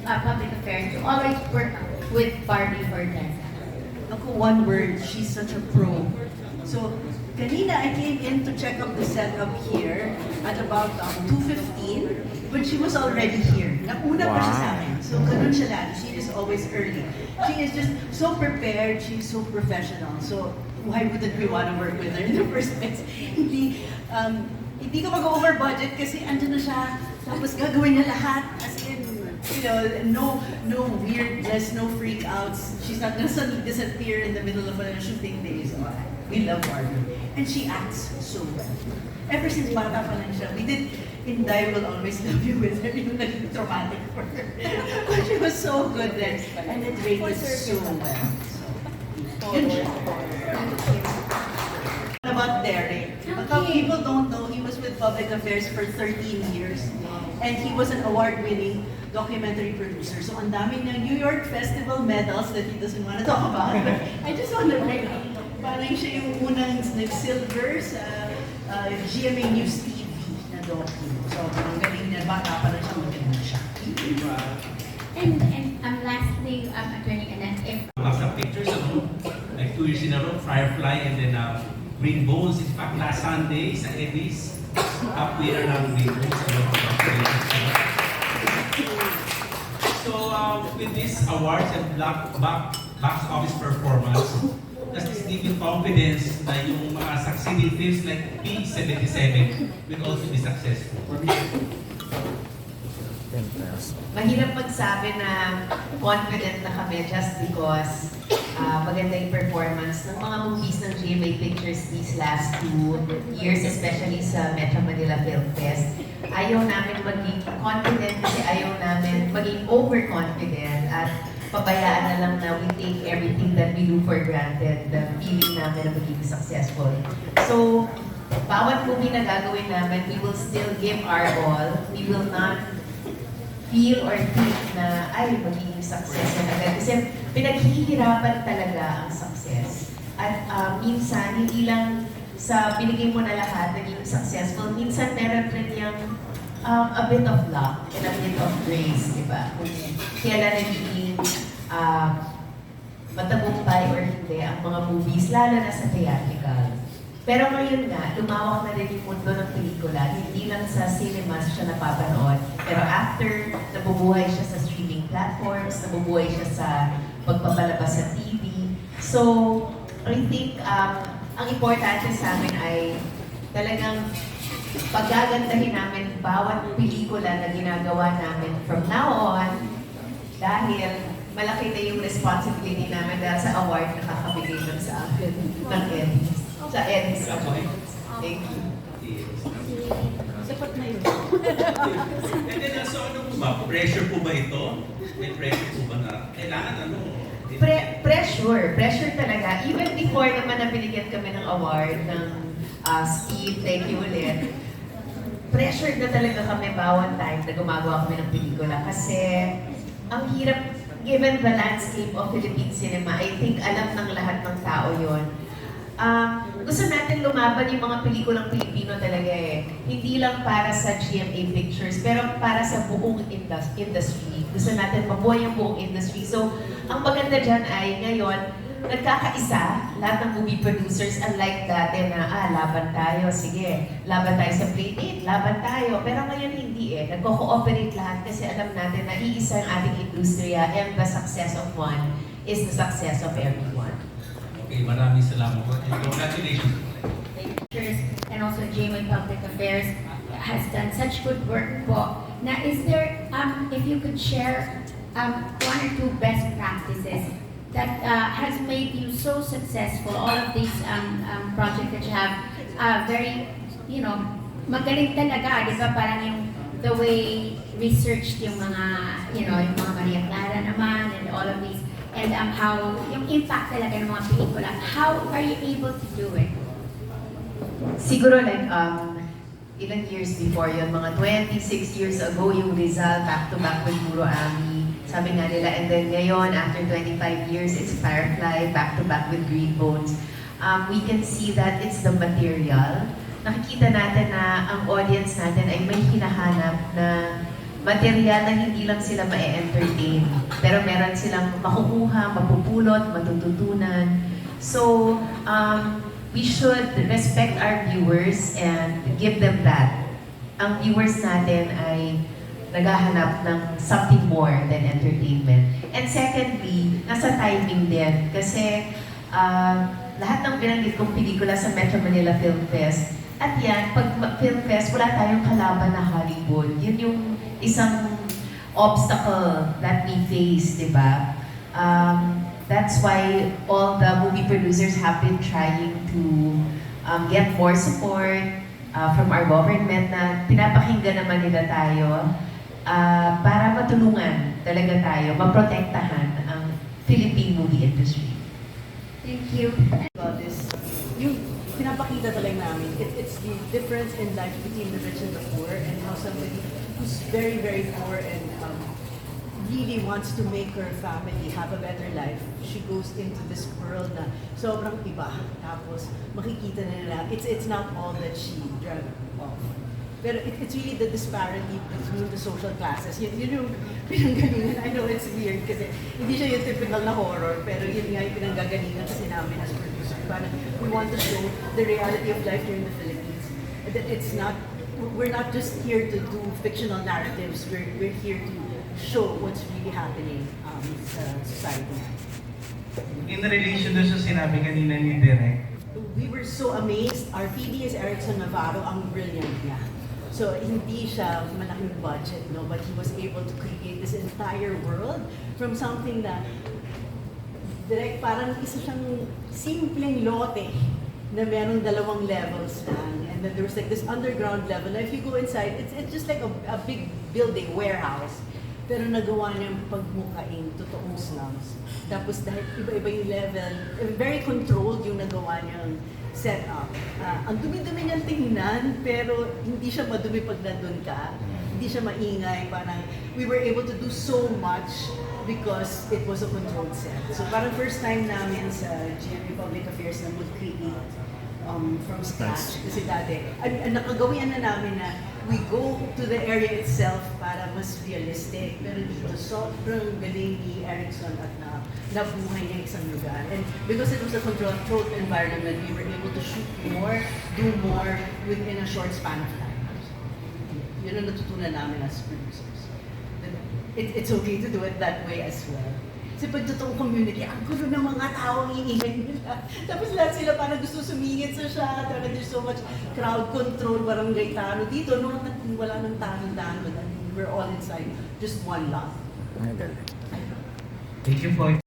public affairs to always work with Barbie for Desa? Ako, one word, she's such a pro. So, kanina I came in to check up the setup here at about 2:15, but she was already here. Nauna pa siya sa akin. So, ganun siya lagi. She is always early. She is just so prepared. She's so professional. So, why wouldn't we want to work with her in the first place? Hindi ka mag-over budget kasi andun na siya. Tapos gagawin niya lahat. As in, no weirdness, no freak outs. She's not gonna suddenly disappear in the middle of a shooting day. So, we love Barbie. And she acts so well. Ever since bata pa lang siya, we did in Die Will Always Love You with her, yung naging traumatic for her. But she was so good then. And it rated so well. So, yun siya. About Derek. People don't know he was with Public Affairs for 13 years. And he was an award-winning documentary producer. So ang dami niya New York Festival medals that he doesn't want to talk about. I just want to bring up. Parang siya yung unang nag-silver sa GMA News TV na docu. So ang galing niya, bata pa lang siya, maganda siya. And lastly, Attorney Annette, if Some pictures of like 2 years in a row, Firefly, and then Green Bones. In fact, last Sunday sa Edis, up winner ng Green Bones. So with these awards and box office performance, does this give you confidence na yung mga succeeding films like P77 will also be successful? Mahirap magsabi na confident na kami just because maganda yung performance ng mga movies ng GMA Pictures these last 2 years, especially sa Metro Manila Film Fest. Ayaw namin maging confident kasi ayaw namin maging overconfident at pabayaan na lang na we take everything that we do for granted, the feeling namin na maging successful. So, bawat movie na gagawin namin, we will still give our all. We will not feel or think na, ay, magiging success na agad. Kasi pinaghihirapan talaga ang success. At minsan, hindi lang sa binigay mo na lahat, naging successful. Minsan, meron rin yung a bit of luck and a bit of grace, di ba? Kung kailan nagiging matagumpay or hindi ang mga movies, lalo na sa theatrical. Pero ngayon nga, lumawak na rin yung mundo ng pelikula. Hindi lang sa cinemas siya napapanood. Pero after, nabubuhay siya sa streaming platforms, nabubuhay siya sa pagpapalabas sa TV. So, I think ang importante sa amin ay talagang paggagandahin namin bawat pelikula na ginagawa namin from now on dahil malaki na yung responsibility namin dahil sa award na kakabigay lang sa akin ng Emmys. Sa Emmys. Thank you. Sapat na yun. And then, so ano po ba? Pressure po ba ito? May pressure po ba na kailangan ano? Pressure talaga. Even before naman na binigyan kami ng award ng Steve, thank you ulit. Pressured na talaga kami bawat time na gumagawa kami ng pelikula kasi ang hirap, given the landscape of Philippine cinema, I think alam ng lahat ng tao yon. Gusto natin lumaban yung mga pelikulang Pilipino talaga eh. Hindi lang para sa GMA Pictures, pero para sa buong industry. Gusto natin mabuhay yung buong industry. So, ang maganda dyan ay ngayon, nagkakaisa lahat ng movie producers, unlike dati na, laban tayo, sige, laban tayo sa Playdate, laban tayo. Pero ngayon hindi eh. Nagko-cooperate lahat kasi alam natin na iisa ang ating industriya and the success of one is the success of everyone. Okay, maraming salamat po. And congratulations. Pictures and also GMA Public Affairs has done such good work po. Now, is there, if you could share 1 or 2 best practices that has made you so successful, all of these projects that you have, very, magaling talaga, di ba? Parang yung the way researched yung mga, yung mga Maria Clara naman and all of these, and how, yung impact talaga ng mga pelikula, how are you able to do it? Siguro like, ilang years before yun, mga 26 years ago, yung Rizal back-to-back with Puro Ami. Sabi nga nila, and then ngayon, after 25 years, it's Firefly, back-to-back with Green Bones. We can see that it's the material. Nakikita natin na ang audience natin ay may hinahanap na material na hindi lang sila ma-entertain, pero meron silang makukuha, mapupulot, matututunan. So, we should respect our viewers and give them that. Ang viewers natin ay naghahanap ng something more than entertainment. And secondly, nasa timing din. Kasi lahat ng binanggit kong pelikula sa Metro Manila Film Fest, at yan, pag Film Fest, wala tayong kalaban na Hollywood. Yun yung isang obstacle that we face, di ba? That's why all the movie producers have been trying to get more support from our government na pinapakinggan naman nila tayo para matulungan talaga tayo, maprotektahan ang Philippine movie industry. Thank you. About this, yung pinapakita talaga namin, it's the difference in life between the rich and the poor, and how somebody who's very, very poor and really wants to make her family have a better life, she goes into this world na sobrang iba. Tapos makikita na nila, it's not all that she dreamt of. Pero it's really the disparity between the social classes. Yun yung pinanggagalingan. I know it's weird kasi hindi siya yung typical na horror, pero yun nga yung pinanggagalingan kasi namin as producer. Parang we want to show the reality of life here in the Philippines. That it's not, we're not just here to do fictional narratives, we're here to show what's really happening sa society. In relation doon sa sinabi kanina ni Direk, We were so amazed. Our PD is Erickson Navarro, ang brilliant niya. So, hindi siya malaking budget, no? But he was able to create this entire world from something na direct parang isa siyang simpleng lote na merong 2 levels lang. And then there was like this underground level. Now, if you go inside, it's just like a big building, warehouse. Pero nagawa niyang pagmukain totoong slums. Tapos dahil iba-iba yung level, very controlled yung nagawa niyang setup. Ang dumi-dumi niyang tingnan, pero hindi siya madumi pag nandun ka. Hindi siya maingay. Parang we were able to do so much because it was a controlled set. So parang first time namin sa GMA Public Affairs na mag-create from scratch. Kasi dati, nakagawian na namin na we go to the area itself para mas realistic. Pero dito, sobrang galing ni Erickson at nabuhay niya isang lugar. And because it was a controlled environment, we were able to shoot more, do more within a short span of time. Yun ang natutunan namin as producers. It's okay to do it that way as well. Kasi pag totoong community, ang gulo ng mga tao ang iingay nila. Tapos lahat sila parang gusto sumingit sa siya. There's so much crowd control, barangay tano. Dito, no, wala nang tano-tano. We're all inside just one lot. thank you po.